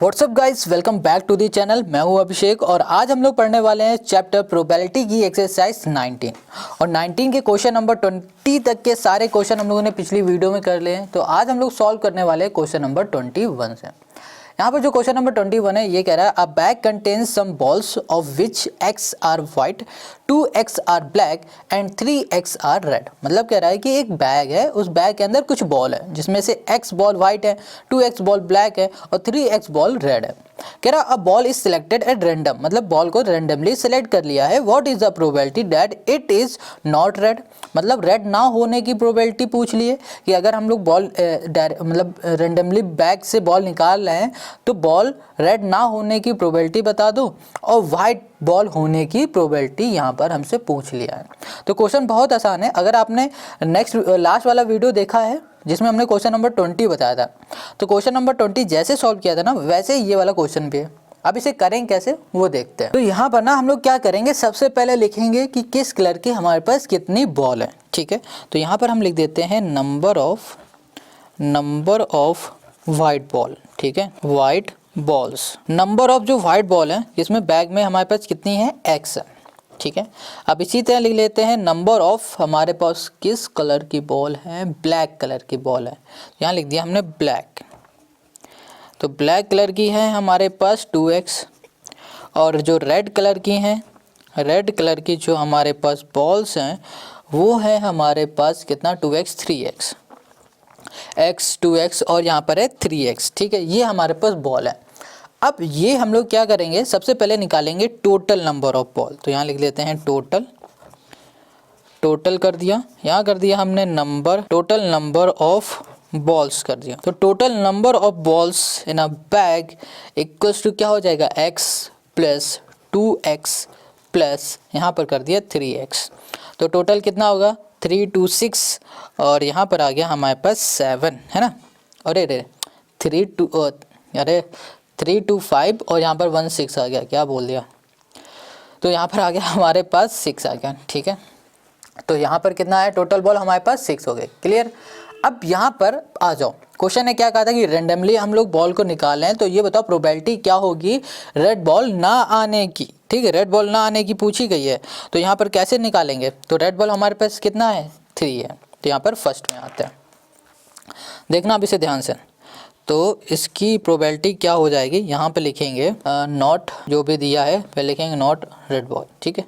WhatsApp guys, welcome back to the channel. मैं हूं अभिषेक और आज हम लोग पढ़ने वाले हैं चैप्टर प्रोबेबिलिटी की एक्सरसाइज 19 और 19 के क्वेश्चन नंबर 20 तक के सारे क्वेश्चन हम लोगों ने पिछली वीडियो में कर लिए हैं। तो आज हम लोग सॉल्व करने वाले हैं क्वेश्चन नंबर 21 से। यहाँ पर जो क्वेश्चन नंबर 21 है ये कह रहा है a bag contains some balls of which x are white, 2x are black and 3x are red. मतलब कह रहा है कि एक बैग है, उस बैग के अंदर कुछ बॉल है जिसमें से x बॉल वाइट है, 2x बॉल ब्लैक है और 3x बॉल रेड है। कह रहा a ball is selected at random, मतलब बॉल को रैंडमली सिलेक्ट कर लिया है। What is the probability that it is not red, मतलब रेड ना होने की प्रोबेबिलिटी पूछ ली है कि अगर हम लोग बॉल मतलब रैंडमली बैग से बॉल निकाल रहे हैं तो बॉल रेड ना होने की प्रोबेबिलिटी बता दो और वाइट बॉल होने की प्रोबेबिलिटी यहाँ पर हमसे पूछ लिया है। तो क्वेश्चन बहुत आसान है। अगर आपने लास्ट वाला वीडियो देखा है जिसमें हमने क्वेश्चन नंबर 20 बताया था, तो क्वेश्चन नंबर 20 जैसे सॉल्व किया था ना वैसे ये वाला क्वेश्चन भी है। अब इसे करें कैसे वो देखते हैं। तो यहाँ पर ना हम लोग क्या करेंगे, सबसे पहले लिखेंगे कि किस कलर की हमारे पास कितनी बॉल है। ठीक है, तो यहाँ पर हम लिख देते हैं नंबर ऑफ वाइट बॉल। ठीक है, वाइट बॉल्स, नंबर ऑफ जो वाइट बॉल है जिसमें बैग में हमारे पास कितनी है, x है। ठीक है, अब इसी तरह लिख लेते हैं नंबर ऑफ हमारे पास किस कलर की बॉल है, ब्लैक कलर की बॉल है। यहाँ लिख दिया हमने ब्लैक, तो ब्लैक कलर की है हमारे पास 2x और जो रेड कलर की हैं, रेड कलर की जो हमारे पास बॉल्स हैं वो है हमारे पास कितना, 2x 3x, x 2x और यहाँ पर है 3x। ठीक है, ये हमारे पास बॉल है। अब ये हम लोग क्या करेंगे, सबसे पहले निकालेंगे टोटल नंबर ऑफ बॉल। तो यहाँ लिख लेते हैं टोटल कर दिया, यहाँ कर दिया हमने टोटल नंबर ऑफ बॉल्स कर दिया। तो total number of balls in a bag equals to क्या हो जाएगा, x प्लस 2x प्लस यहाँ पर कर दिया 3x। तो टोटल कितना होगा, 3 2 6 और यहाँ पर आ गया हमारे पास 7 है ना। अरे 3 2 5 और यहाँ पर 1 6 आ गया, क्या बोल दिया। तो यहाँ पर आ गया हमारे पास 6 आ गया। ठीक है, तो यहाँ पर कितना है, टोटल बॉल हमारे पास 6 हो गए। क्लियर। अब यहाँ पर आ जाओ, क्वेश्चन ने क्या कहा था कि रेंडमली हम लोग बॉल को निकाल हैं, तो ये बताओ प्रोबेबिलिटी क्या होगी रेड बॉल ना आने की। ठीक है, रेड बॉल ना आने की पूछी गई है, तो यहाँ पर कैसे निकालेंगे। तो रेड बॉल हमारे पास कितना है, 3 है। तो यहाँ पर फर्स्ट में आता है, देखना अब इसे ध्यान से। तो इसकी प्रोबेबिलिटी क्या हो जाएगी, यहाँ पे लिखेंगे नॉट, जो भी दिया है पहले लिखेंगे नॉट रेड बॉल। ठीक है,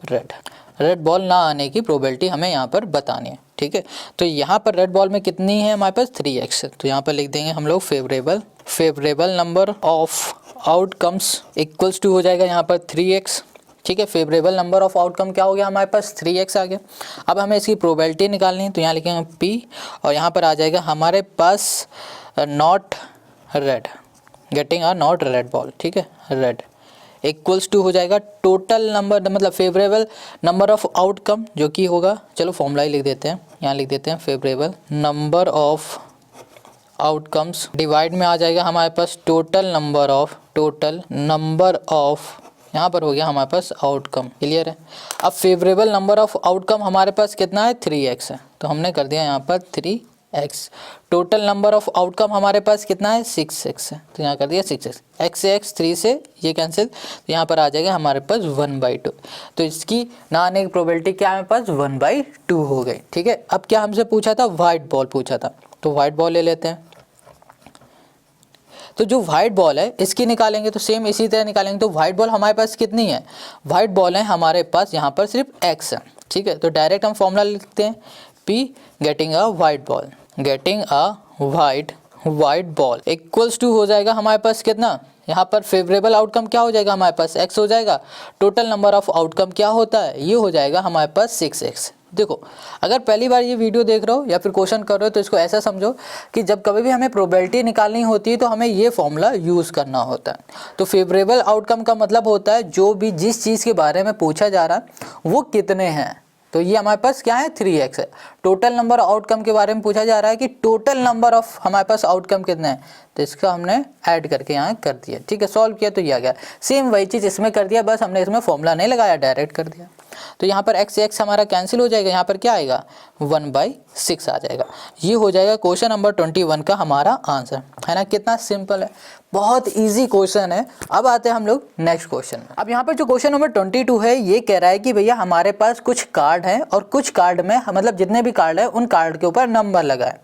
रेड बॉल ना आने की प्रोबेबिलिटी हमें यहाँ पर बतानी है। ठीक है, तो यहाँ पर रेड बॉल में कितनी है हमारे पास, 3x। तो यहाँ पर लिख देंगे हम लोग favourable number of outcomes equals to हो जाएगा यहाँ पर 3x। ठीक है, फेवरेबल नंबर ऑफ आउटकम क्या हो गया हमारे पास, 3x आ गया। अब हमें इसकी प्रोबेबिलिटी निकालनी है, तो यहाँ लिखेंगे p और यहाँ पर आ जाएगा हमारे पास not red, getting a not red ball. ठीक है, रेड इक्वल्स टू हो जाएगा टोटल नंबर, मतलब फेवरेबल नंबर ऑफ आउटकम जो कि होगा, चलो फॉर्मूला ही लिख देते हैं, यहाँ लिख देते हैं favourable number of outcomes divide में आ जाएगा हमारे पास टोटल नंबर ऑफ यहाँ पर हो गया हमारे पास आउटकम। क्लियर है। अब फेवरेबल नंबर ऑफ आउटकम हमारे पास कितना है, 3x है, तो हमने कर दिया यहाँ पर 3x। Total number of outcome हमारे पास कितना है, 6x है, तो यहाँ कर दिया 6x। x से x 3 से ये कैंसिल, तो यहाँ पर आ जाएगा हमारे पास 1/2। तो इसकी ना आने की प्रोबेबिलिटी क्या है हमारे पास, 1/2 हो गई। ठीक है, अब क्या हमसे पूछा था, वाइट बॉल पूछा था, तो वाइट बॉल ले लेते हैं। तो जो वाइट बॉल है इसकी निकालेंगे, तो सेम इसी तरह निकालेंगे। तो वाइट बॉल हमारे पास कितनी है, वाइट बॉल है हमारे पास यहाँ पर सिर्फ x है। ठीक है, तो डायरेक्ट हम फॉर्मूला लिखते हैं p getting a white ball equals to हो जाएगा हमारे पास कितना, यहाँ पर फेवरेबल आउटकम क्या हो जाएगा हमारे पास, x हो जाएगा। टोटल नंबर ऑफ आउटकम क्या होता है, ये हो जाएगा हमारे पास 6x। देखो, अगर पहली बार ये वीडियो देख रहे हो या फिर क्वेश्चन कर रहे हो तो इसको ऐसा समझो कि जब कभी भी हमें प्रोबेबिलिटी निकालनी होती है तो हमें ये फॉर्मूला यूज़ करना होता है। तो फेवरेबल आउटकम का मतलब होता है जो भी जिस चीज़ के बारे में पूछा जा रहा है वो कितने हैं। तो ये हमारे पास क्या है, 3x है। टोटल नंबर आउटकम के बारे में पूछा जा रहा है कि टोटल नंबर ऑफ हमारे पास आउटकम कितने हैं, तो इसका हमने ऐड करके यहाँ कर दिया। ठीक है, सॉल्व किया तो ये आ गया। सेम वही चीज़ इसमें कर दिया, बस हमने इसमें फॉर्मूला नहीं लगाया, डायरेक्ट कर दिया। तो यहाँ पर x से x हमारा कैंसिल हो जाएगा, यहाँ पर क्या आएगा 1/6 आ जाएगा। ये हो जाएगा क्वेश्चन नंबर 21 का हमारा आंसर, है ना। कितना सिंपल है, बहुत इजी क्वेश्चन है। अब आते हैं हम लोग नेक्स्ट क्वेश्चन में। अब यहाँ पर जो क्वेश्चन नंबर 22 है ये कह रहा है कि भैया हमारे पास कुछ कार्ड हैं और कुछ कार्ड में मतलब जितने भी कार्ड है उन कार्ड के ऊपर नंबर लगा है।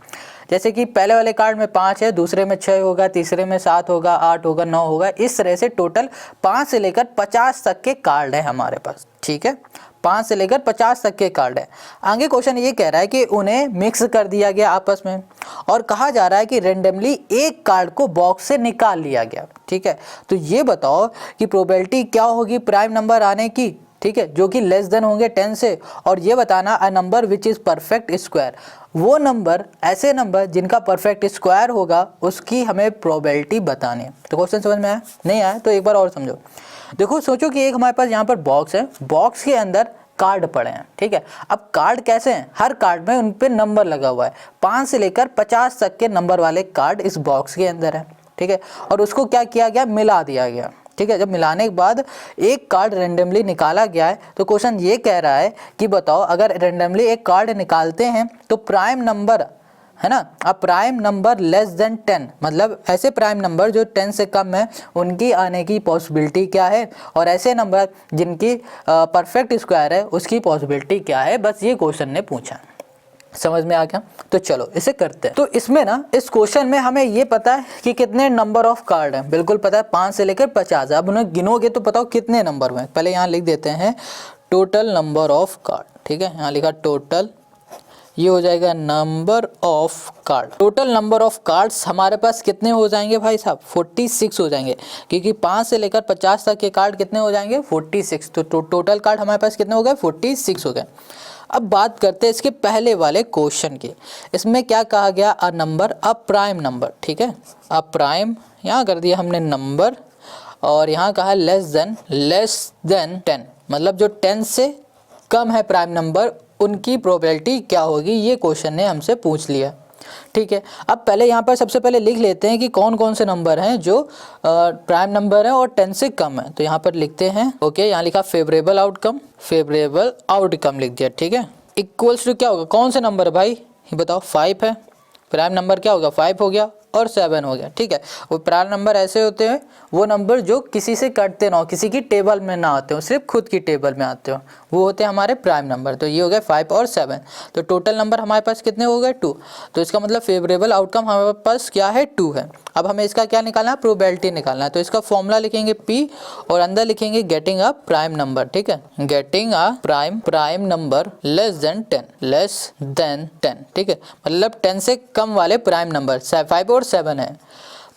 जैसे कि पहले वाले कार्ड में 5 है, दूसरे में 6 होगा, तीसरे में 7 होगा, 8 होगा, 9 होगा। इस तरह से टोटल 5 से लेकर 50 तक के कार्ड है हमारे पास, ठीक है। 5 से लेकर 50 तक के कार्ड है। आगे क्वेश्चन ये कह रहा है कि उन्हें मिक्स कर दिया गया आपस में और कहा जा रहा है कि रेंडमली एक कार्ड को बॉक्स से निकाल लिया गया, ठीक है। तो ये बताओ कि प्रोबेबिलिटी क्या होगी प्राइम नंबर आने की, ठीक है, जो कि लेस देन होंगे 10 से। और ये बताना a number which is perfect square, वो नंबर ऐसे नंबर जिनका परफेक्ट स्क्वायर होगा उसकी हमें प्रोबेबिलिटी बतानी है। तो क्वेश्चन समझ में आया? नहीं आया तो एक बार और समझो। देखो सोचो कि एक हमारे पास यहाँ पर बॉक्स है, बॉक्स के अंदर कार्ड पड़े हैं, ठीक है। अब कार्ड कैसे हैं, हर कार्ड में उन पे नंबर लगा हुआ है। 5 से लेकर 50 तक के नंबर वाले कार्ड इस बॉक्स के अंदर है, ठीक है। और उसको क्या किया गया, मिला दिया गया, ठीक है। जब मिलाने के बाद एक कार्ड रेंडमली निकाला गया है। तो क्वेश्चन ये कह रहा है कि बताओ अगर रेंडमली एक कार्ड निकालते हैं तो प्राइम नंबर, है ना, अब प्राइम नंबर लेस देन 10, मतलब ऐसे प्राइम नंबर जो 10 से कम है उनकी आने की पॉसिबिलिटी क्या है, और ऐसे नंबर जिनकी परफेक्ट स्क्वायर है उसकी पॉसिबिलिटी क्या है। बस ये क्वेश्चन ने पूछा, समझ में आ गया। तो चलो इसे करते हैं। तो इसमें ना इस क्वेश्चन में हमें ये पता है कि कितने नंबर ऑफ कार्ड हैं, बिल्कुल पता है 5 से लेकर 50। अब उन्हें गिनोगे तो बताओ कितने नंबर हुए। पहले यहाँ लिख देते हैं टोटल नंबर ऑफ कार्ड, ठीक है। यहाँ लिखा टोटल, ये हो जाएगा number of card. Total number of cards हमारे पास कितने हो जाएंगे भाई साहब, 46 हो जाएंगे, क्योंकि 5 से लेकर 50 तक के कार्ड कितने हो जाएंगे 46। तो टोटल कार्ड हमारे पास कितने हो गए 46 हो गए। अब बात करते हैं इसके पहले वाले क्वेश्चन की। इसमें क्या कहा गया, a number a prime number, ठीक है। अ प्राइम यहाँ कर दिया हमने नंबर, और यहाँ कहा लेस देन 10, मतलब जो 10 से कम है प्राइम नंबर उनकी प्रोबेबिलिटी क्या होगी, ये क्वेश्चन ने हमसे पूछ लिया, ठीक है। अब पहले यहाँ पर सबसे पहले लिख लेते हैं कि कौन कौन से नंबर हैं जो प्राइम नंबर है और 10 से कम है। तो यहाँ पर लिखते हैं, ओके, यहाँ लिखा फेवरेबल आउटकम लिख दिया, ठीक है। इक्वल्स टू क्या होगा, कौन से नंबर भाई ये बताओ, 5 है, प्राइम नंबर क्या होगा 5 हो गया और 7 हो गया, ठीक है। वो प्राइम नंबर ऐसे होते हैं वो नंबर जो किसी से कटते ना हो, किसी की टेबल में ना आते हो, सिर्फ खुद की टेबल में आते हो, वो होते हैं हमारे प्राइम नंबर। तो ये हो गए 5 और 7। तो टोटल नंबर हमारे पास कितने हो गए 2। तो इसका मतलब फेवरेबल आउटकम हमारे पास क्या है 2 है। अब हमें इसका क्या निकालना है, प्रोबेबिलिटी निकालना है। तो इसका फॉर्मूला लिखेंगे P और अंदर लिखेंगे गेटिंग अ प्राइम नंबर, ठीक है, getting a prime number less than 10, ठीक है, मतलब 10 से कम वाले प्राइम नंबर 5 और 7 है।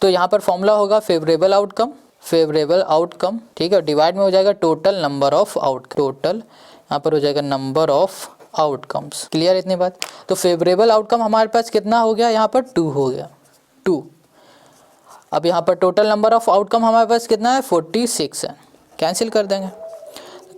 तो यहाँ पर फॉर्मूला होगा फेवरेबल आउटकम, ठीक है, डिवाइड में हो जाएगा टोटल नंबर ऑफ टोटल यहाँ पर हो जाएगा नंबर ऑफ आउटकम्स। क्लियर इतनी बात। तो फेवरेबल आउटकम हमारे पास कितना हो गया, यहाँ पर 2 हो गया 2। अब यहाँ पर टोटल नंबर ऑफ आउटकम हमारे पास कितना है 46 है, कैंसिल कर देंगे,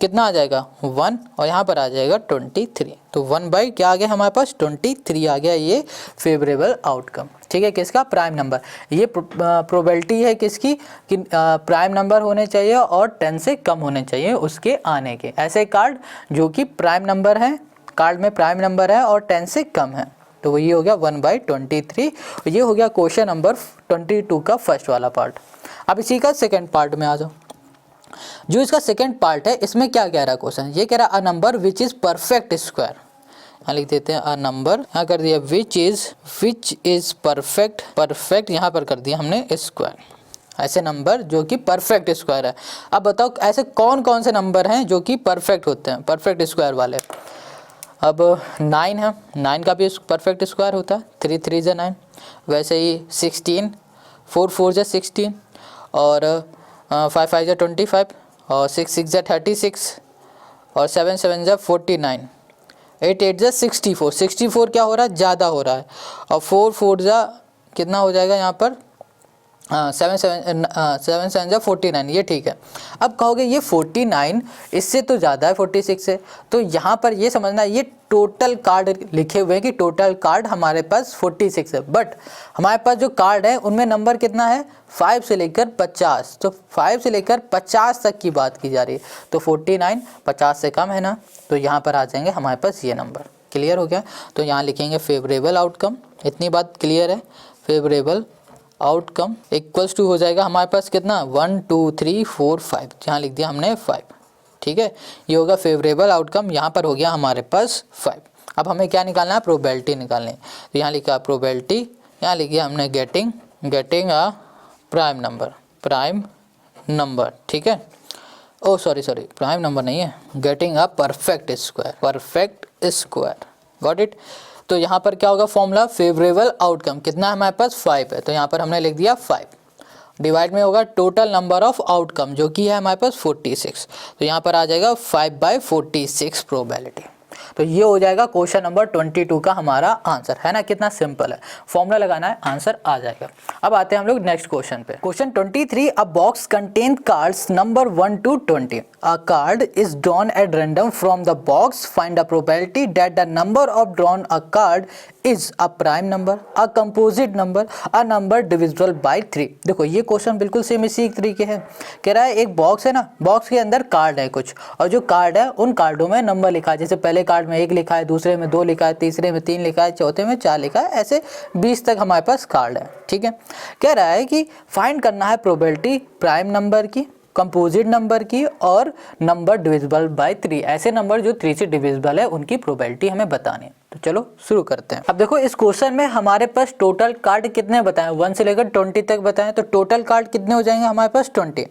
कितना आ जाएगा 1 और यहाँ पर आ जाएगा 23। तो 1 बाई क्या आ गया हमारे पास 23 आ गया, ये फेवरेबल आउटकम, ठीक है, किसका, प्राइम नंबर। ये प्रोबेबिलिटी है किसकी, कि प्राइम नंबर होने चाहिए और 10 से कम होने चाहिए उसके आने के। ऐसे कार्ड जो कि प्राइम नंबर है, कार्ड में प्राइम नंबर है और 10 से कम है। तो ये हो गया 1/23। ये हो गया क्वेश्चन नंबर 22 का फर्स्ट वाला पार्ट। अब इसी का सेकेंड पार्ट में आ जाओ। जो इसका सेकेंड पार्ट है इसमें क्या कह रहा है क्वेश्चन, ये कह रहा है a number which is perfect square. यहाँ लिख देते हैं अ नंबर, यहाँ कर दिया विच इज़ परफेक्ट यहाँ पर कर दिया हमने स्क्वायर, ऐसे नंबर जो कि परफेक्ट स्क्वायर है। अब बताओ ऐसे कौन कौन से नंबर हैं जो कि परफेक्ट होते हैं, परफेक्ट स्क्वायर वाले। अब 9 है, 9 का भी परफेक्ट स्क्वायर होता है, 3 3 जा 9। वैसे ही 16, 4 4 जा 16 और 5 5 जा 25 और 6 6 जा 36 और 7 7 जा 49, 8 8 जा 64 क्या हो रहा है, ज़्यादा हो रहा है। और 4 4 जा कितना हो जाएगा यहाँ पर 7 7 जा 49, ये ठीक है। अब कहोगे ये 49 इससे तो ज़्यादा है 46 से, तो यहाँ पर ये समझना है ये टोटल कार्ड लिखे हुए हैं कि टोटल कार्ड हमारे पास 46 है, बट हमारे पास जो कार्ड है उनमें नंबर कितना है 5 से लेकर 50, तो 5 से लेकर 50 तक की बात की जा रही है, तो 49 50 से कम है ना, तो यहाँ पर आ जाएंगे हमारे पास ये नंबर। क्लियर हो गया? तो यहाँ लिखेंगे फेवरेबल आउटकम, इतनी बात क्लियर है। फेवरेबल आउटकम इक्वल्स टू हो जाएगा हमारे पास कितना 1 2 3 4 5, यहाँ लिख दिया हमने 5, ठीक है, ये होगा फेवरेबल आउटकम। यहाँ पर हो गया हमारे पास 5। अब हमें क्या निकालना है, प्रोबेबिलिटी निकालनी है, तो यहाँ लिखा प्रोबेबिलिटी, यहाँ लिख दिया हमने गेटिंग अ प्राइम नंबर, ठीक है। ओ सॉरी प्राइम नंबर नहीं है, getting a perfect square, got it. तो यहाँ पर क्या होगा फॉर्मूला, फेवरेबल आउटकम कितना है हमारे पास 5 है, तो यहाँ पर हमने लिख दिया 5, डिवाइड में होगा टोटल नंबर ऑफ आउटकम जो कि है हमारे पास 46, तो यहाँ पर आ जाएगा 5/46 प्रोबेबिलिटी। तो ये हो जाएगा क्वेश्चन नंबर 22 का हमारा आंसर, है ना, कितना सिंपल है, फॉर्मूला लगाना है आंसर आ जाएगा। अब आते हैं हम लोग नेक्स्ट क्वेश्चन पे। Question 23, a box contain cards number 1 to 20, a card is drawn at random from the box, find the probability that the number of drawn a card is a prime number, a composite number, a number divisible by 3। देखो ये question बिल्कुल same इसी तरीके है, कह रहा है एक बॉक्स है ना, बॉक्स के अंदर कार्ड है कुछ, और जो कार्ड है उन कार्डों में नंबर लिखा है, जैसे पहले कार्ड में 1 लिखा है, दूसरे में 2 लिखा है, तीसरे में 3 लिखा है, चौथे में 4 लिखा है, ऐसे 20 तक हमारे पास कार्ड है, ठीक है। कह रहा है कि फाइंड करना है प्रोबेबिलिटी प्राइम नंबर की, कंपोजिट नंबर की और नंबर डिविजिबल बाय 3, ऐसे नंबर जो 3 से डिविजिबल है उनकी प्रोबेबिलिटी हमें बतानी है। तो चलो शुरू करते हैं। अब देखो इस क्वेश्चन में हमारे पास टोटल कार्ड कितने बताएं, 1 से लेकर 20 तक बताएं, तो टोटल कार्ड कितने हो जाएंगे हमारे पास 20।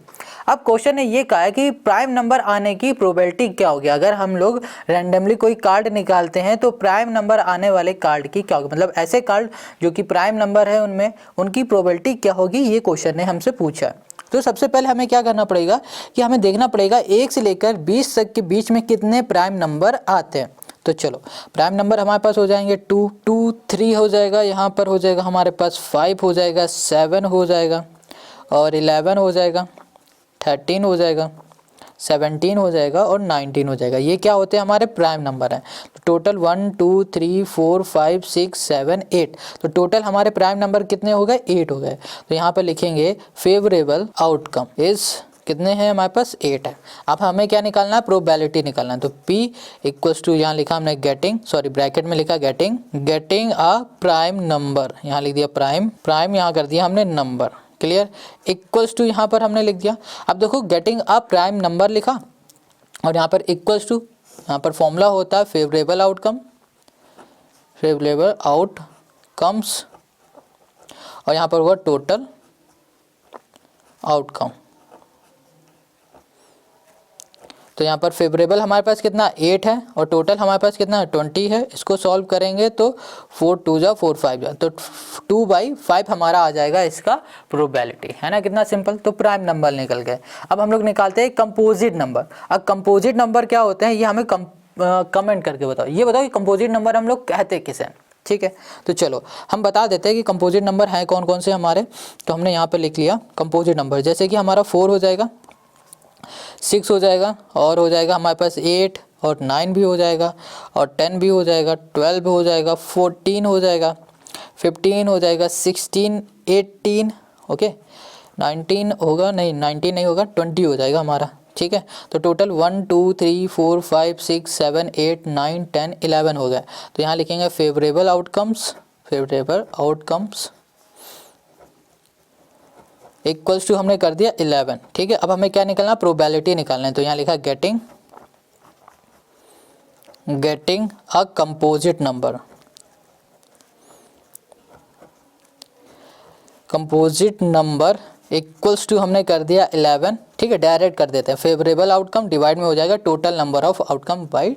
अब क्वेश्चन ने ये कहा है कि प्राइम नंबर आने की प्रोबेबिलिटी क्या होगी, अगर हम लोग रैंडमली कोई कार्ड निकालते हैं तो प्राइम नंबर आने वाले कार्ड की क्या होगी, मतलब ऐसे कार्ड जो कि प्राइम नंबर है उनमें उनकी प्रोबेबिलिटी क्या होगी, ये क्वेश्चन ने हमसे पूछा है। तो सबसे पहले हमें क्या करना पड़ेगा कि हमें देखना पड़ेगा 1 से लेकर 20 तक के बीच में कितने प्राइम नंबर आते हैं। तो चलो प्राइम नंबर हमारे पास हो जाएंगे 2 3 हो जाएगा, यहाँ पर हो जाएगा हमारे पास 5 हो जाएगा, 7 हो जाएगा और 11 हो जाएगा, 13 हो जाएगा, 17 हो जाएगा और 19 हो जाएगा। ये क्या होते हैं हमारे प्राइम नंबर हैं। तो टोटल 1 2 3 4 5 6 7 8, तो टोटल हमारे प्राइम नंबर कितने हो गए 8 हो गए। तो यहाँ पर लिखेंगे फेवरेबल आउटकम इज कितने हैं हमारे पास 8 है। अब हमें क्या निकालना है, प्रोबेबिलिटी निकालना है। तो P इक्वल्स टू यहाँ लिखा हमने ब्रैकेट में लिखा गेटिंग अ प्राइम नंबर, यहाँ लिख दिया प्राइम यहाँ कर दिया हमने नंबर, क्लियर, इक्वल्स टू यहाँ पर हमने लिख दिया। अब देखो गेटिंग अ प्राइम नंबर लिखा और यहाँ पर इक्वल्स टू, यहाँ पर फॉर्मूला होता है फेवरेबल आउटकम्स और यहाँ पर हुआ टोटल आउटकम। तो यहाँ पर फेवरेबल हमारे पास कितना 8 है और टोटल हमारे पास कितना 20 है। इसको सॉल्व करेंगे तो 4 2 जा 4 5 जा, तो 2/5 हमारा आ जाएगा इसका प्रोबेबिलिटी, है ना, कितना सिंपल। तो प्राइम नंबर निकल गए। अब हम लोग निकालते हैं कंपोजिट नंबर। अब कंपोजिट नंबर क्या होते हैं ये हमें कमेंट करके बताओ, ये बताओ कि कंपोजिट नंबर हम लोग कहते किसे, ठीक है। तो चलो हम बता देते हैं कि कंपोजिट नंबर हैं कौन कौन से हमारे। तो हमने यहाँ पर लिख लिया कंपोजिट नंबर, जैसे कि हमारा 4 हो जाएगा, 6 हो जाएगा और हो जाएगा हमारे पास 8 और 9 भी हो जाएगा और 10 भी हो जाएगा, 12 हो जाएगा, 14 हो जाएगा, 15 हो जाएगा, 16 18 ओके, 19 होगा नहीं, 19 नहीं होगा, 20 हो जाएगा हमारा, ठीक है। तो टोटल 1 2 3 4 5 6 7 8 9 10 11 हो गया। तो यहाँ लिखेंगे फेवरेबल आउटकम्स इक्वल्स टू हमने कर दिया 11, ठीक है। अब हमें क्या निकालना, प्रोबेबिलिटी निकालना है। तो यहाँ लिखा getting a composite number equals to हमने कर दिया 11, ठीक है। डायरेक्ट कर देते हैं, फेवरेबल आउटकम डिवाइड में हो जाएगा total number of outcome by,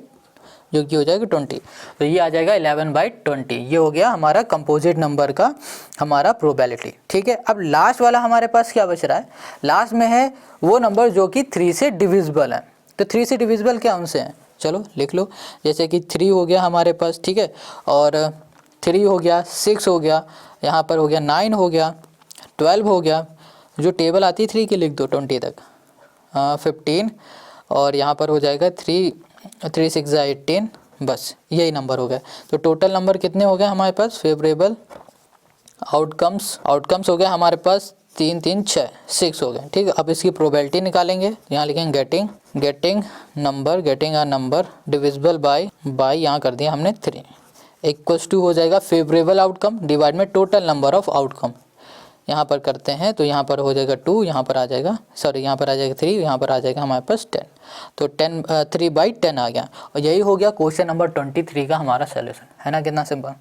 जो कि हो जाएगा 20। तो ये आ जाएगा 11/20, ये हो गया हमारा कंपोजिट नंबर का हमारा प्रोबेबिलिटी, ठीक है। अब लास्ट वाला हमारे पास क्या बच रहा है, लास्ट में है वो नंबर जो कि 3 से डिविजिबल है। तो 3 से डिविजिबल क्या उनसे हैं, चलो लिख लो, जैसे कि 3 हो गया हमारे पास, ठीक है, और 3 हो गया, 6 हो गया, यहाँ पर हो गया 9 हो गया, 12 हो गया, जो टेबल आती है 3 की लिख दो 20 तक, 15 और यहाँ पर हो जाएगा 3 6 18, बस यही नंबर हो गया। तो टोटल नंबर कितने हो गए हमारे पास फेवरेबल आउटकम्स हो गए हमारे पास 3 3 6 6 हो गए, ठीक है। अब इसकी प्रोबेबिलिटी निकालेंगे, यहाँ लिखेंगे getting a number divisible by यहाँ कर दिया हमने 3 इक्वल्स टू हो जाएगा फेवरेबल आउटकम डिवाइड में टोटल नंबर ऑफ आउटकम। यहाँ पर करते हैं तो यहाँ पर हो जाएगा 2, यहाँ पर आ जाएगा यहाँ पर आ जाएगा 3, यहाँ पर आ जाएगा हमारे पास 10, तो 3/10 आ गया। और यही हो गया क्वेश्चन नंबर 23 का हमारा सोल्यूशन, है ना। कितना सिंपल,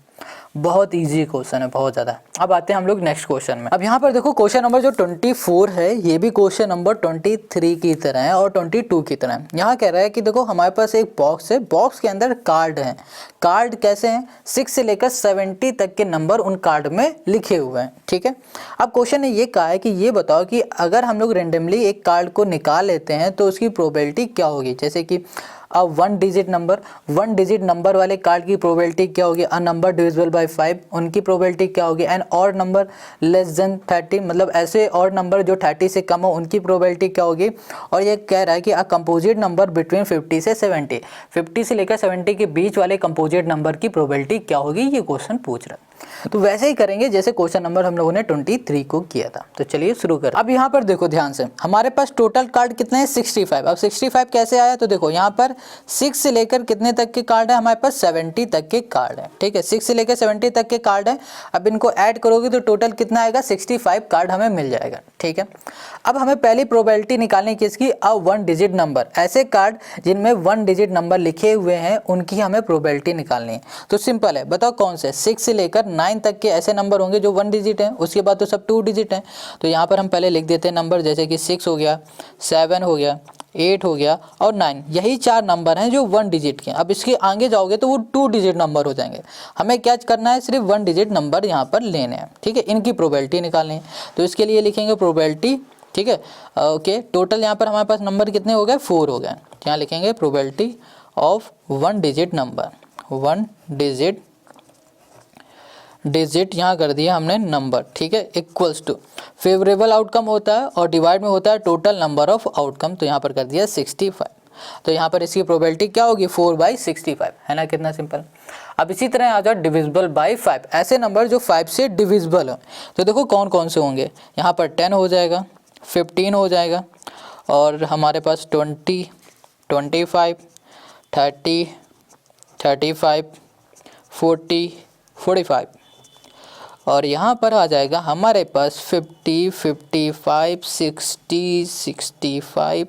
बहुत इजी क्वेश्चन है, बहुत ज़्यादा। अब आते हैं हम लोग नेक्स्ट क्वेश्चन में। अब यहाँ पर देखो क्वेश्चन नंबर जो 24 है ये भी क्वेश्चन नंबर 23 की तरह है और 22 की तरह है। यहाँ कह रहा है कि देखो हमारे पास एक बॉक्स है, बॉक्स के अंदर कार्ड हैं। कार्ड कैसे हैं, 6 से लेकर 70 तक के नंबर उन कार्ड में लिखे हुए हैं, ठीक है। अब क्वेश्चन ने ये कहा है कि ये बताओ कि अगर हम लोग रेंडमली एक कार्ड को निकाल लेते हैं तो उसकी प्रोबेबिलिटी क्या होगी। जैसे कि अब 1 डिजिट नंबर वाले कार्ड की प्रोबेबिलिटी क्या होगी, अ नंबर डिविजिबल बाय 5 उनकी प्रोबेबिलिटी क्या होगी, and odd number less than 30 मतलब ऐसे ऑड नंबर जो 30 से कम हो उनकी प्रोबेबिलिटी क्या होगी। और ये कह रहा है कि अ कंपोजिट नंबर बिटवीन 50 से 70, 50 से लेकर 70 के बीच वाले कंपोजिट नंबर की प्रोबेबिलिटी क्या होगी, ये क्वेश्चन पूछ रहा है। तो वैसे ही करेंगे जैसे क्वेश्चन नंबर हम लोगों ने 23 को किया था। तो चलिए शुरू करें। अब यहाँ पर देखो ध्यान से, हमारे पास टोटल कार्ड कितने हैं 65। अब 65 कैसे आया, तो देखो यहाँ पर 6 से लेकर कितने तक के कार्ड है हमारे पास 70 तक के कार्ड है, ठीक है। 6 से लेकर 70 तक के कार्ड है। अब इनको ऐड करोगे तो टोटल कितना आएगा 65 कार्ड हमें मिल जाएगा, ठीक है। अब हमें पहली प्रोबेबिलिटी निकालनी किसकी, अब 1 डिजिट नंबर, ऐसे कार्ड जिनमें 1 डिजिट नंबर लिखे हुए हैं उनकी हमें प्रोबेबिलिटी निकालनी है। तो सिंपल है, बताओ कौन से, 6 से लेकर 9 तक के ऐसे नंबर होंगे जो 1 डिजिट हैं, उसके बाद तो सब 2 डिजिट हैं। तो यहाँ पर हम पहले लिख देते हैं नंबर, जैसे कि 6 हो गया, 7 हो गया, 8 हो गया और 9, यही 4 नंबर हैं जो 1 डिजिट के। अब इसके आगे जाओगे तो वो 2 डिजिट नंबर हो जाएंगे। हमें क्या करना है, सिर्फ 1 डिजिट नंबर यहाँ पर लेने हैं, ठीक है। इनकी प्रोबेबिलिटी निकालनी है, तो इसके लिए लिखेंगे प्रोबेबिलिटी, ठीक है। ओके, टोटल यहाँ पर हमारे पास नंबर कितने हो गए, 4 हो गए। यहाँ लिखेंगे probability of 1 digit number, 1 digit यहाँ कर दिया हमने नंबर, ठीक है, इक्वल्स टू फेवरेबल आउटकम होता है और डिवाइड में होता है टोटल नंबर ऑफ आउटकम। तो यहाँ पर कर दिया 65। तो यहाँ पर इसकी प्रोबेबिलिटी क्या होगी 4/65, है ना। कितना सिंपल। अब इसी तरह आ जाओ डिविजिबल बाय 5, ऐसे नंबर जो 5 से डिविजिबल हो। तो देखो कौन कौन से होंगे, यहाँ पर 10 हो जाएगा, 15 हो जाएगा और हमारे पास 20, 25, 30, 35, 40, 45 और यहाँ पर आ जाएगा हमारे पास 50, 55, 60, 65,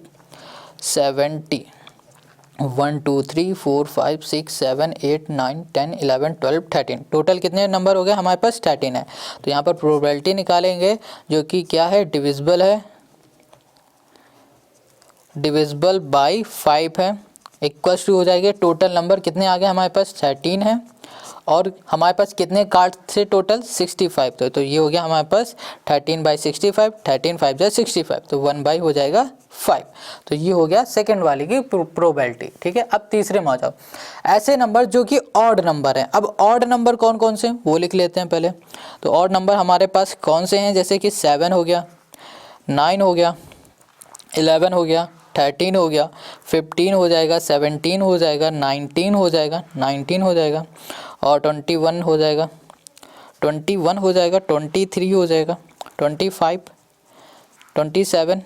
70, 1 2 3 4 5 6 7 8 9 10 11 12 13, टोटल कितने नंबर हो गए हमारे पास 13 है। तो यहाँ पर प्रोबेबिलिटी निकालेंगे जो कि क्या है, डिविजिबल है, डिविजिबल बाय 5 है, इक्वल्स टू हो जाएगा टोटल नंबर कितने आ गए हमारे पास 13 है और हमारे पास कितने कार्ड से टोटल 65। तो ये हो गया हमारे पास 13/65, 13 5 जा 65, तो 1 हो जाएगा 5। तो ये हो गया सेकंड वाले की प्रोबेबिलिटी, ठीक है। अब तीसरे में आ जाओ, ऐसे नंबर जो कि ऑड नंबर हैं। अब ऑड नंबर कौन कौन से वो लिख लेते हैं पहले। तो ऑड नंबर हमारे पास कौन से हैं, जैसे कि 7 हो गया, 9 हो गया, 11 हो गया, 13 हो गया, 15 हो जाएगा, 17 हो जाएगा, 19 हो जाएगा, 19 हो जाएगा और 21 हो जाएगा, 21 हो जाएगा, 23 हो जाएगा, 25, 27,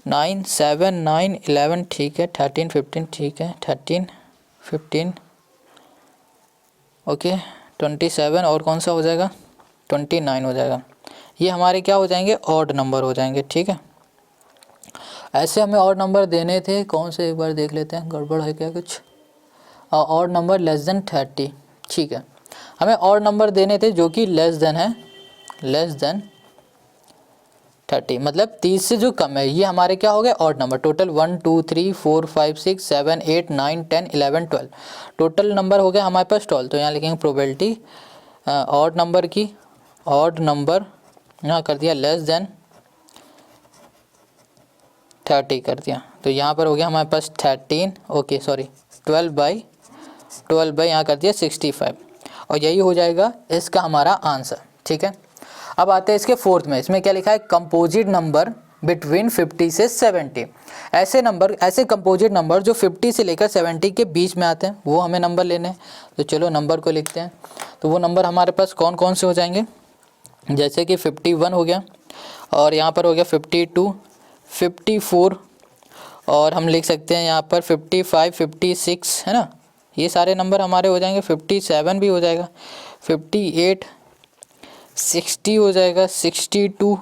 9 7 9 11, ठीक है, 13 15, ठीक है, 13 15, ओके, 27 और कौन सा हो जाएगा 29 हो जाएगा। ये हमारे क्या हो जाएंगे, ऑड नंबर हो जाएंगे, ठीक है। ऐसे हमें ऑड नंबर देने थे, कौन से एक बार देख लेते हैं, गड़बड़ है क्या कुछ। ऑड नंबर लेस देन 30, ठीक है। हमें ऑड नंबर देने थे जो कि लेस देन है, लेस देन 30 मतलब 30 से जो कम है, ये हमारे क्या हो गए odd number. Total 1 2 3 4 5 6 7 8 9 10 11 12, total number हो गए हमारे पास 12। तो यहाँ लिखेंगे प्रोबेबिलिटी ऑड नंबर की, ऑड नंबर यहाँ कर दिया लेस देन 30 कर दिया। तो यहाँ पर हो गया हमारे पास 13, ओके सॉरी 12 बाई यहाँ कर दिया 65 और यही हो जाएगा इसका हमारा आंसर, ठीक है। अब आते हैं इसके फोर्थ में, इसमें क्या लिखा है, कंपोजिट नंबर बिटवीन 50 से 70। ऐसे कंपोजिट नंबर जो 50 से लेकर 70 के बीच में आते हैं वो हमें नंबर लेने हैं। तो चलो नंबर को लिखते हैं। तो वो नंबर हमारे पास कौन कौन से हो जाएंगे, जैसे कि 51 हो गया, और यहाँ पर हो गया 52, 54, और हम लिख सकते हैं यहाँ पर 55, 56, है ना, ये सारे नंबर हमारे हो जाएंगे। 57 भी हो जाएगा, 58, 60 हो जाएगा, 62,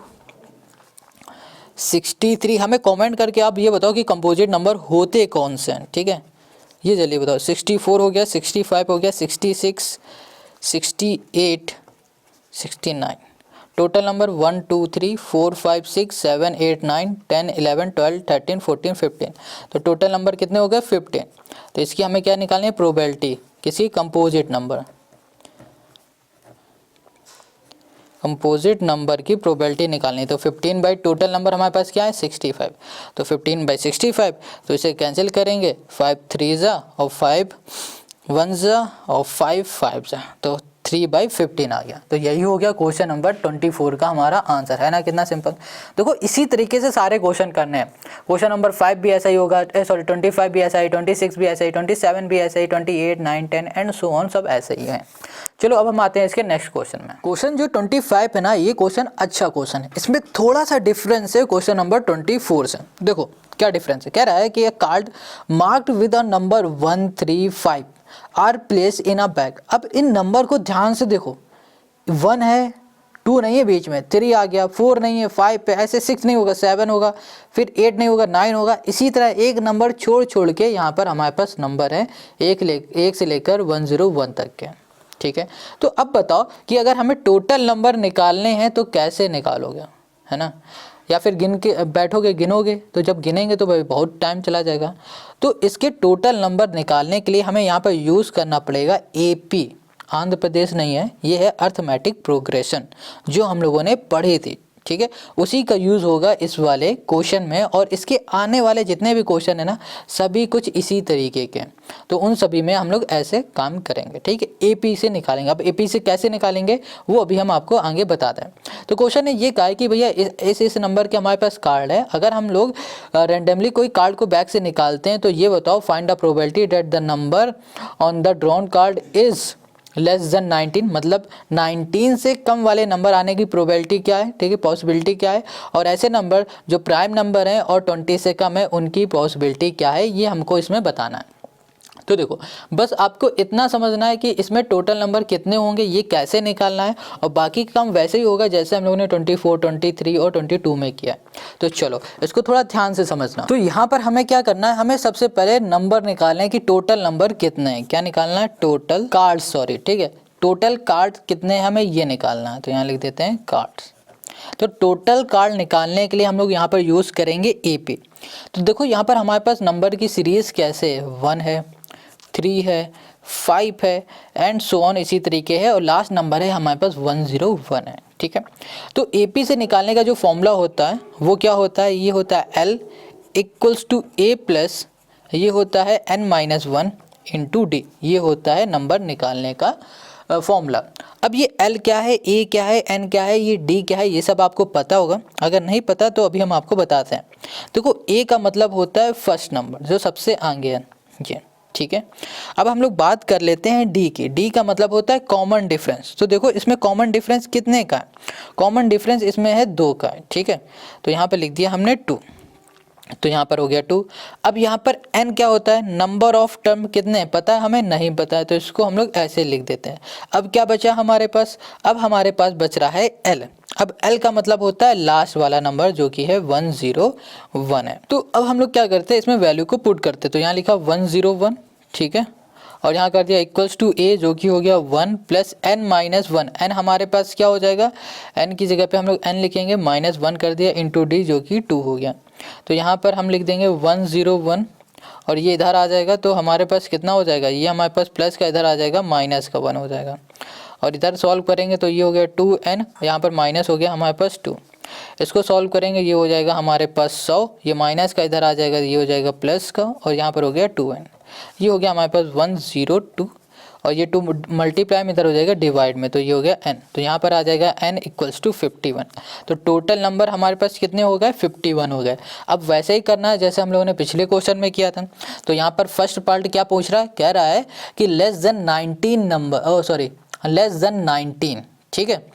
63। हमें कमेंट करके आप ये बताओ कि कंपोजिट नंबर होते कौन से हैं, ठीक है, ये जल्दी बताओ। 64 हो गया, 65 हो गया, 66, 68, 69। Total number 1 2 3 4 5 6 7 8 9 10 11 12 13 14 15। तो टोटल नंबर कितने हो गए, 15। तो इसकी हमें क्या निकालनी है, प्रोबेबिलिटी किसी कंपोजिट नंबर की प्रोबेबिलिटी निकालनी है। तो 15 बाई टोटल नंबर हमारे पास क्या है, 65। तो 15 बाई 65, तो इसे कैंसिल करेंगे, 5 3 जा और 5 1 जा और 5 5 जा, तो 3/15 आ गया। तो यही हो गया क्वेश्चन नंबर 24 का हमारा आंसर, है ना, कितना सिंपल। देखो इसी तरीके से सारे क्वेश्चन करने हैं। क्वेश्चन नंबर 5 भी ऐसा ही होगा, 25 भी ऐसा ही, 26 भी ऐसा ही, 27 भी ऐसा ही, 28 9 10 एंड सो ऑन, सब ऐसे ही हैं। चलो अब हम आते हैं इसके नेक्स्ट क्वेश्चन में। क्वेश्चन जो 25 है ना, ये क्वेश्चन अच्छा क्वेश्चन है। इसमें थोड़ा सा डिफरेंस है क्वेश्चन नंबर 24 से। देखो क्या डिफरेंस है, कह रहा है कि a card marked with a number 1 3 5 are place in a bag. अब इन नंबर को ध्यान से देखो, 1 है, 2 नहीं है बीच में, 3 आ गया, 4 नहीं है, 5 पे, ऐसे 6 नहीं होगा, 7 होगा, फिर 8 नहीं होगा, 9 होगा। इसी तरह एक नंबर छोड़ के यहाँ पर हमारे पास नंबर है 1 से लेकर 101 तक के, ठीक है। तो अब बताओ कि अगर हमें टोटल नंबर निकालने हैं तो कैसे निकालोगे, है ना, या फिर गिन के बैठोगे गिनोगे, तो जब गिनेंगे तो भाई बहुत टाइम चला जाएगा। तो इसके टोटल नंबर निकालने के लिए हमें यहाँ पर यूज़ करना पड़ेगा AP, आंध्र प्रदेश नहीं है, ये है अर्थमेटिक प्रोग्रेशन जो हम लोगों ने पढ़ी थी, ठीक है, उसी का यूज़ होगा इस वाले क्वेश्चन में। और इसके आने वाले जितने भी क्वेश्चन है ना, सभी कुछ इसी तरीके के, तो उन सभी में हम लोग ऐसे काम करेंगे, ठीक है। AP से निकालेंगे। अब AP से कैसे निकालेंगे वो अभी हम आपको आगे बताते हैं। तो क्वेश्चन ने ये कहा है कि भैया इस नंबर के हमारे पास कार्ड है, अगर हम लोग रेंडमली कोई कार्ड को बैग से निकालते हैं तो ये बताओ, find the probability that the number on the drawn card is less than 19, मतलब 19 से कम वाले नंबर आने की प्रोबेबिलिटी क्या है, ठीक है, पॉसिबिलिटी क्या है, और ऐसे नंबर जो प्राइम नंबर हैं और 20 से कम है उनकी पॉसिबिलिटी क्या है, ये हमको इसमें बताना है। तो देखो बस आपको इतना समझना है कि इसमें टोटल नंबर कितने होंगे, ये कैसे निकालना है, और बाकी काम वैसे ही होगा जैसे हम लोगों ने 24, 23 और 22 में किया। तो चलो इसको थोड़ा ध्यान से समझना। तो यहाँ पर हमें क्या करना है, हमें सबसे पहले नंबर निकालना है कि टोटल नंबर कितने हैं। क्या निकालना है, टोटल कार्ड, सॉरी, ठीक है, टोटल कार्ड कितने हैं हमें ये निकालना है। तो यहाँ लिख देते हैं कार्ड्स। तो टोटल कार्ड निकालने के लिए हम लोग यहाँ पर यूज़ करेंगे AP। तो देखो यहाँ पर हमारे पास नंबर की सीरीज़ कैसे है, 1 है, 3 है, 5 है एंड सो ऑन, इसी तरीके है, और लास्ट नंबर है हमारे पास 101 है, ठीक है। तो AP से निकालने का जो फॉर्मूला होता है वो क्या होता है, ये होता है L equals to A plus ये होता है n-1 इंटू D, ये होता है नंबर निकालने का फॉर्मूला। अब ये L क्या है, A क्या है, N क्या है, ये D क्या है, ये सब आपको पता होगा। अगर नहीं पता तो अभी हम आपको बताते हैं। देखो A का मतलब होता है फर्स्ट नंबर जो सबसे आगे है, ये, ठीक है। अब हम लोग बात कर लेते हैं D की। D का मतलब होता है कॉमन डिफरेंस। तो देखो इसमें कॉमन डिफरेंस कितने का है, कॉमन डिफरेंस इसमें है 2 का है, ठीक है। तो यहाँ पर लिख दिया हमने 2, तो यहाँ पर हो गया 2। अब यहाँ पर n क्या होता है, नंबर ऑफ टर्म कितने पता है हमें, नहीं पता है, तो इसको हम लोग ऐसे लिख देते हैं। अब क्या बचा हमारे पास, अब हमारे पास बच रहा है L। अब L का मतलब होता है लास्ट वाला नंबर जो कि है 101 है। तो अब हम लोग क्या करते हैं, इसमें वैल्यू को पुट करते हैं। तो यहाँ लिखा 101, ठीक है, और यहाँ कर दिया इक्वल्स टू A जो कि हो गया 1 प्लस n-1। n हमारे पास क्या हो जाएगा, n की जगह पे हम लोग n लिखेंगे, -1 कर दिया इंटू D जो कि 2 हो गया। तो यहाँ पर हम लिख देंगे 101 और ये इधर आ जाएगा, तो हमारे पास कितना हो जाएगा, ये हमारे पास प्लस का इधर आ जाएगा, माइनस का 1 हो जाएगा। और इधर सॉल्व करेंगे तो ये हो गया 2n, यहाँ पर माइनस हो गया हमारे पास 2। इसको सॉल्व करेंगे, ये हो जाएगा हमारे पास 100, ये माइनस का इधर आ जाएगा, ये हो जाएगा प्लस का, और यहाँ पर हो गया 2n, ये हो गया हमारे पास 102। और ये 2 मल्टीप्लाई में इधर हो जाएगा डिवाइड में, तो ये हो गया n। तो यहाँ पर आ जाएगा n इक्वल्स टू 51। तो टोटल नंबर हमारे पास कितने हो गए, 51 हो गए। अब वैसे ही करना है जैसे हम लोगों ने पिछले क्वेश्चन में किया था। तो यहाँ पर फर्स्ट पार्ट क्या पूछ रहा है, कह रहा है कि less than 19 number, less than 19, ठीक है,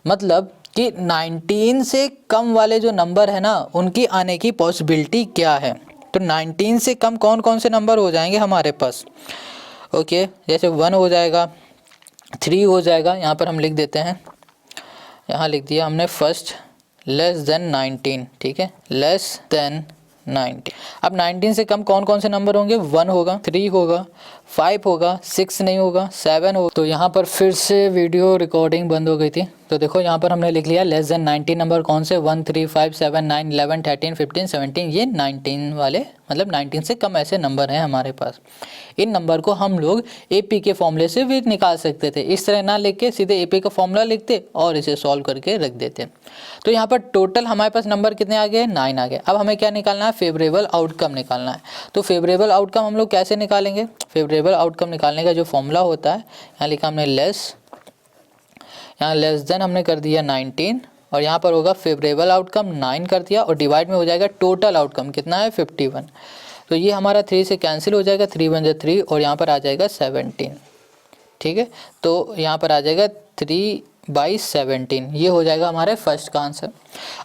मतलब कि 19 से कम वाले जो नंबर है ना उनकी आने की पॉसिबिलिटी क्या है। तो 19 से कम कौन कौन से नंबर हो जाएंगे हमारे पास, ओके, जैसे 1 हो जाएगा, 3 हो जाएगा, यहाँ पर हम लिख देते हैं, यहाँ लिख दिया हमने फर्स्ट लेस देन 19, ठीक है, लेस देन 19। अब 19 से कम कौन कौन से नंबर होंगे, 1 होगा, 3 होगा, 5 होगा, 6 नहीं होगा, 7 होगा। तो यहाँ पर फिर से वीडियो रिकॉर्डिंग बंद हो गई थी। तो देखो यहाँ पर हमने लिख लिया लेस देन 19 नंबर कौन से, 1, 3, 5, 7, 9, 11, 13, 15, 17, ये 19 वाले, मतलब 19 से कम ऐसे नंबर हैं हमारे पास। इन नंबर को हम लोग एपी के फॉर्मूले से भी निकाल सकते थे, इस तरह ना लिख के सीधे एपी का फॉर्मूला लिखते और इसे सॉल्व करके रख देते। तो यहाँ पर टोटल हमारे पास नंबर कितने आ गए, 9 आ गए। अब हमें क्या निकालना है, फेवरेबल आउटकम निकालना है। तो फेवरेबल आउटकम हम लोग कैसे निकालेंगे, फेवरेबल आउटकम निकालने का जो फॉर्मूला होता है, यहाँ लिखा हमने लेस, यहाँ लेस देन हमने कर दिया 19 और यहाँ पर होगा फेवरेबल आउटकम 9 कर दिया और डिवाइड में हो जाएगा टोटल आउटकम कितना है, 51। तो ये हमारा 3 से कैंसिल हो जाएगा, 3 1 3 और यहाँ पर आ जाएगा 17, ठीक है। तो यहाँ पर आ जाएगा 3/17, ये हो जाएगा हमारे फर्स्ट का आंसर।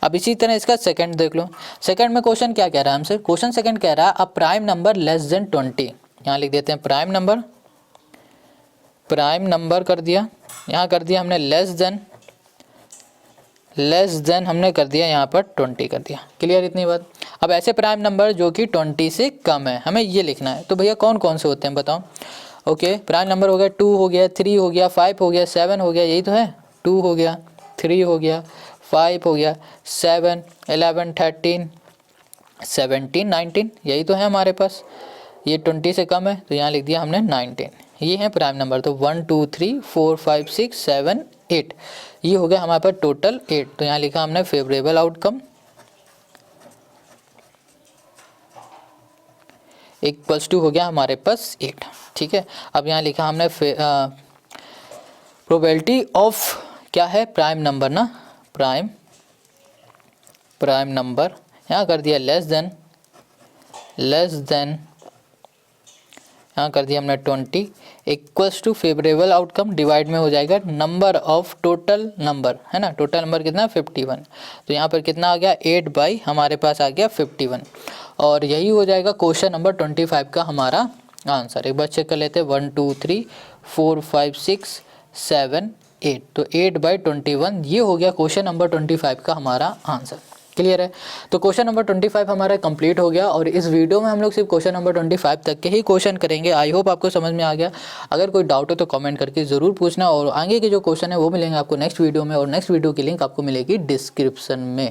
अब इसी तरह इसका सेकंड देख लो। सेकंड में क्वेश्चन क्या कह रहा है हमसे, क्वेश्चन सेकंड कह रहा है a prime number less than 20। यहाँ लिख देते हैं प्राइम नंबर कर दिया, यहाँ कर दिया हमने लेस देन हमने कर दिया यहाँ पर 20 कर दिया। क्लियर इतनी बात। अब ऐसे प्राइम नंबर जो कि 20 से कम है हमें ये लिखना है। तो भैया कौन कौन से होते हैं बताओ। ओके, प्राइम नंबर हो गया 2 हो गया, 3 हो गया, 5 हो गया, 7 हो गया, यही तो है। 2 हो गया, 3 हो गया, 5 हो गया, 7, 11, 13, 17, 19, यही तो है हमारे पास। ये 20 से कम है तो यहाँ लिख दिया हमने 19। ये है प्राइम नंबर। तो 1 2 3 4 5 6 7 8, ये हो गया हमारे पास टोटल 8। तो यहाँ लिखा हमने फेवरेबल आउटकम इक्वल्स टू हो गया हमारे पास 8, ठीक है। अब यहाँ लिखा हमने प्रोबेबिलिटी ऑफ क्या है, प्राइम नंबर ना, प्राइम नंबर, यहाँ कर दिया लेस देन, यहाँ कर दिया हमने 20 equals to favourable outcome divide में हो जाएगा नंबर ऑफ टोटल नंबर, है ना, टोटल नंबर कितना 51। तो यहाँ पर कितना आ गया 8 बाई हमारे पास आ गया 51 और यही हो जाएगा क्वेश्चन नंबर 25 का हमारा आंसर। एक बार चेक कर लेते हैं, 1 2 3 4 5 6 7 8, तो 8/21 ये हो गया क्वेश्चन नंबर 25 का हमारा आंसर। क्लियर है। तो क्वेश्चन नंबर 25 हमारा कंप्लीट हो गया और इस वीडियो में हम लोग सिर्फ क्वेश्चन नंबर 25 तक के ही क्वेश्चन करेंगे। आई होप आपको समझ में आ गया। अगर कोई डाउट हो तो कमेंट करके ज़रूर पूछना और आगे के जो क्वेश्चन है वो मिलेंगे आपको नेक्स्ट वीडियो में और नेक्स्ट वीडियो की लिंक आपको मिलेगी डिस्क्रिप्शन में।